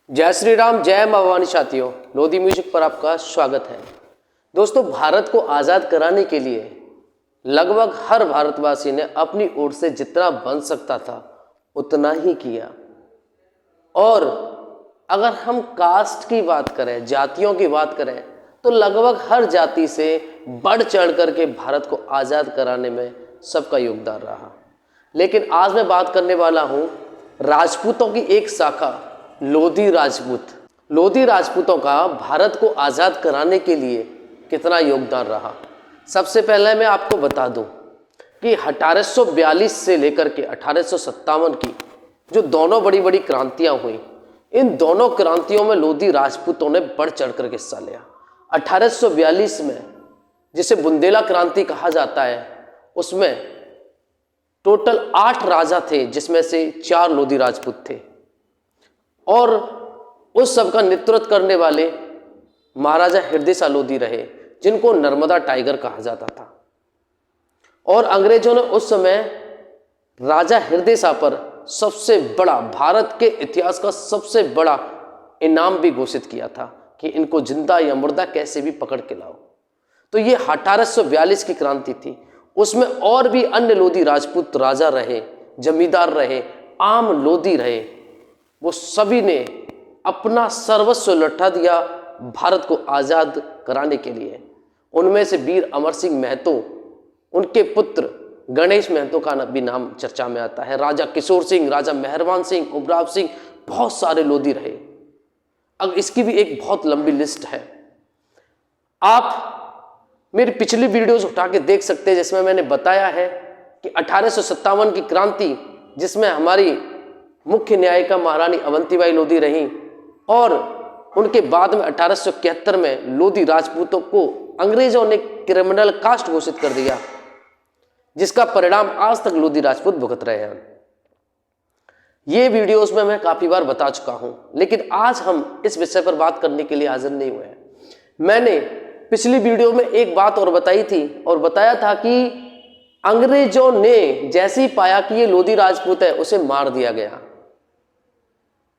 जय श्री राम, जय मां भवानी। साथियों, लोधी म्यूजिक पर आपका स्वागत है। दोस्तों, भारत को आज़ाद कराने के लिए लगभग हर भारतवासी ने अपनी ओर से जितना बन सकता था उतना ही किया। और अगर हम कास्ट की बात करें, जातियों की बात करें, तो लगभग हर जाति से बढ़ चढ़ करके भारत को आज़ाद कराने में सबका योगदान रहा। लेकिन आज मैं बात करने वाला हूँ राजपूतों की एक शाखा, लोधी राजपूत। लोधी राजपूतों का भारत को आज़ाद कराने के लिए कितना योगदान रहा। सबसे पहले मैं आपको बता दूं कि 1842 से लेकर के 1857 की जो दोनों बड़ी बड़ी क्रांतियां हुई, इन दोनों क्रांतियों में लोधी राजपूतों ने बढ़ चढ़ कर हिस्सा लिया। 1842 में, जिसे बुंदेला क्रांति कहा जाता है, उसमें टोटल 8 राजा थे, जिसमें से 4 लोधी राजपूत थे। और उस सब का नेतृत्व करने वाले महाराजा हृदय शाह लोधी रहे, जिनको नर्मदा टाइगर कहा जाता था। और अंग्रेजों ने उस समय राजा हृदय शाह पर सबसे बड़ा, भारत के इतिहास का सबसे बड़ा इनाम भी घोषित किया था कि इनको जिंदा या मुर्दा कैसे भी पकड़ के लाओ। तो ये 1842 की क्रांति थी। उसमें और भी अन्य लोधी राजपूत राजा रहे, जमींदार रहे, आम लोधी रहे। वो सभी ने अपना सर्वस्व लौटा दिया भारत को आज़ाद कराने के लिए। उनमें से वीर अमर सिंह महतो, उनके पुत्र गणेश महतो का भी नाम चर्चा में आता है, राजा किशोर सिंह, राजा मेहरबान सिंह, उमराव सिंह, बहुत सारे लोधी रहे। अब इसकी भी एक बहुत लंबी लिस्ट है। आप मेरी पिछली वीडियोस उठा के देख सकते हैं, जिसमें मैंने बताया है कि 1857 की क्रांति, जिसमें हमारी मुख्य न्यायिका महारानी अवंतीबाई लोधी रहीं, और उनके बाद में 1871 में लोधी राजपूतों को अंग्रेजों ने क्रिमिनल कास्ट घोषित कर दिया, जिसका परिणाम आज तक लोधी राजपूत भुगत रहे हैं। ये वीडियोस में मैं काफी बार बता चुका हूं, लेकिन आज हम इस विषय पर बात करने के लिए हाजिर नहीं हुए हैं। मैंने पिछली वीडियो में एक बात और बताई थी, और बताया था कि अंग्रेजों ने जैसे ही पाया कि ये लोधी राजपूत है, उसे मार दिया गया।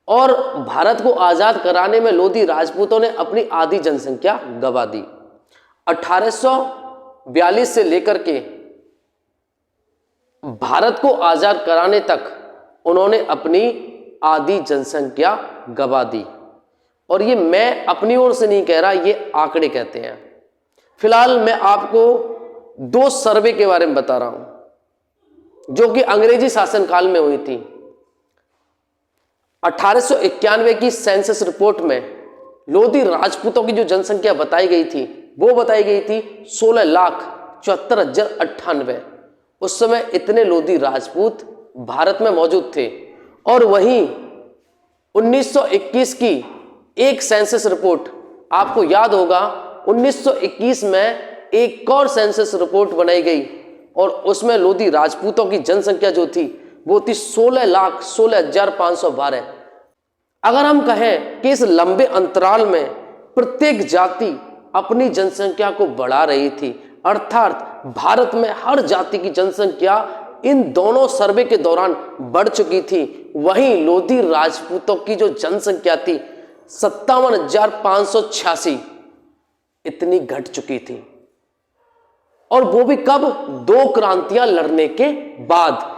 और भारत को आज़ाद कराने में लोधी राजपूतों ने अपनी आधी जनसंख्या गंवा दी। 1842 से लेकर के भारत को आज़ाद कराने तक उन्होंने अपनी आधी जनसंख्या गंवा दी। और ये मैं अपनी ओर से नहीं कह रहा, ये आंकड़े कहते हैं। फिलहाल मैं आपको 2 सर्वे के बारे में बता रहा हूं, जो कि अंग्रेजी शासनकाल में हुई थी। 1891 की सेंसस रिपोर्ट में लोधी राजपूतों की जो जनसंख्या बताई गई थी, वो बताई गई थी 16,74,098। उस समय इतने लोधी राजपूत भारत में मौजूद थे। और वहीं 1921 की एक सेंसस रिपोर्ट, आपको याद होगा 1921 में एक और सेंसस रिपोर्ट बनाई गई, और उसमें लोधी राजपूतों की जनसंख्या जो थी वो थी 16,16,512। अगर हम कहें कि इस लंबे अंतराल में प्रत्येक जाति अपनी जनसंख्या को बढ़ा रही थी, अर्थात भारत में हर जाति की जनसंख्या इन दोनों सर्वे के दौरान बढ़ चुकी थी, वहीं लोधी राजपूतों की जो जनसंख्या थी 57,586 इतनी घट चुकी थी। और वो भी कब? 2 क्रांतियां लड़ने के बाद।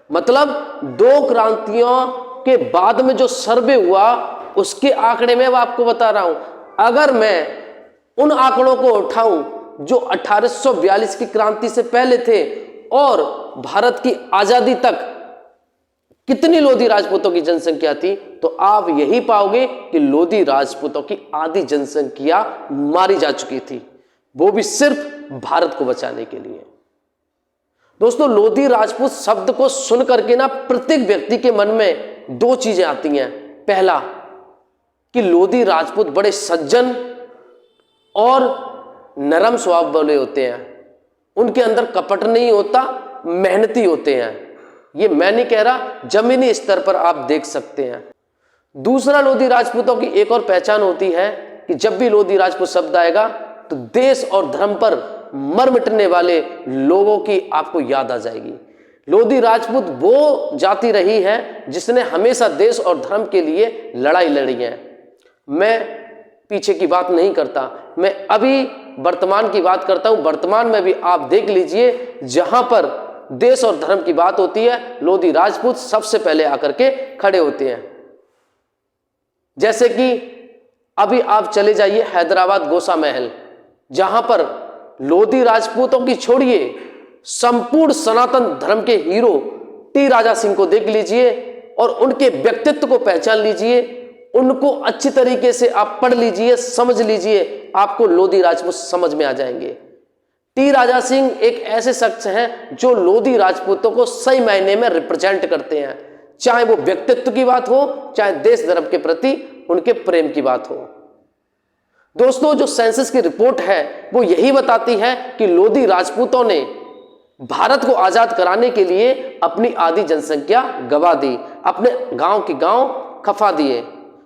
मतलब 2 क्रांतियों के बाद में जो सर्वे हुआ, उसके आंकड़े में आपको बता रहा हूं। अगर मैं उन आंकड़ों को उठाऊं जो 1842 की क्रांति से पहले थे, और भारत की आजादी तक कितनी लोधी राजपूतों की जनसंख्या थी, तो आप यही पाओगे कि लोधी राजपूतों की आधी जनसंख्या मारी जा चुकी थी, वो भी सिर्फ भारत को बचाने के लिए। दोस्तों, लोधी राजपूत शब्द को सुन करके ना प्रत्येक व्यक्ति के मन में 2 चीजें आती हैं। पहला, कि लोधी राजपूत बड़े सज्जन और नरम स्वभाव वाले होते हैं, उनके अंदर कपट नहीं होता, मेहनती होते हैं। ये मैं नहीं कह रहा, जमीनी स्तर पर आप देख सकते हैं। दूसरा, लोधी राजपूतों की एक और पहचान होती है कि जब भी लोधी राजपूत शब्द आएगा तो देश और धर्म पर मर मिटने वाले लोगों की आपको याद आ जाएगी। लोधी राजपूत वो जाति रही है जिसने हमेशा देश और धर्म के लिए लड़ाई लड़ी है। मैं पीछे की बात नहीं करता, मैं अभी वर्तमान की बात करता हूं। वर्तमान में भी आप देख लीजिए, जहां पर देश और धर्म की बात होती है, लोधी राजपूत सबसे पहले आकर के खड़े होते हैं। जैसे कि अभी आप चले जाइए हैदराबाद गोसा महल, जहां पर लोधी राजपूतों की छोड़िए, संपूर्ण सनातन धर्म के हीरो टी राजा सिंह को देख लीजिए और उनके व्यक्तित्व को पहचान लीजिए, उनको अच्छी तरीके से आप पढ़ लीजिए, समझ लीजिए, आपको लोधी राजपूत समझ में आ जाएंगे। टी राजा सिंह एक ऐसे शख्स हैं जो लोधी राजपूतों को सही मायने में रिप्रेजेंट करते हैं, चाहे वो व्यक्तित्व की बात हो, चाहे देश धर्म के प्रति उनके प्रेम की बात हो। दोस्तों, जो सेंसस की रिपोर्ट है वो यही बताती है कि लोधी राजपूतों ने भारत को आजाद कराने के लिए अपनी आधी जनसंख्या गवा दी, अपने गांव के गांव खफा दिए।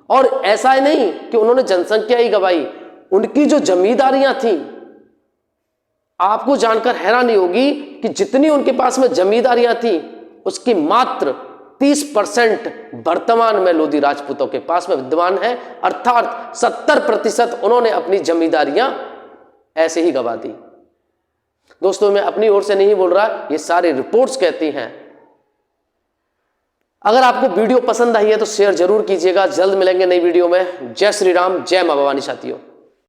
और ऐसा ही नहीं कि उन्होंने जनसंख्या ही गवाई, उनकी जो जमींदारियां थीं, आपको जानकर हैरानी होगी कि जितनी उनके पास में जमींदारियां थीं उसकी मात्र 30% वर्तमान में लोधी राजपूतों के पास में विद्यमान है, अर्थात 70% उन्होंने अपनी जमींदारियां ऐसे ही गवा दी। दोस्तों, मैं अपनी ओर से नहीं बोल रहा, ये सारी रिपोर्ट्स कहती हैं। अगर आपको वीडियो पसंद आई है तो शेयर जरूर कीजिएगा। जल्द मिलेंगे नई वीडियो में। जय श्री राम, जय मां भवानी साथियों।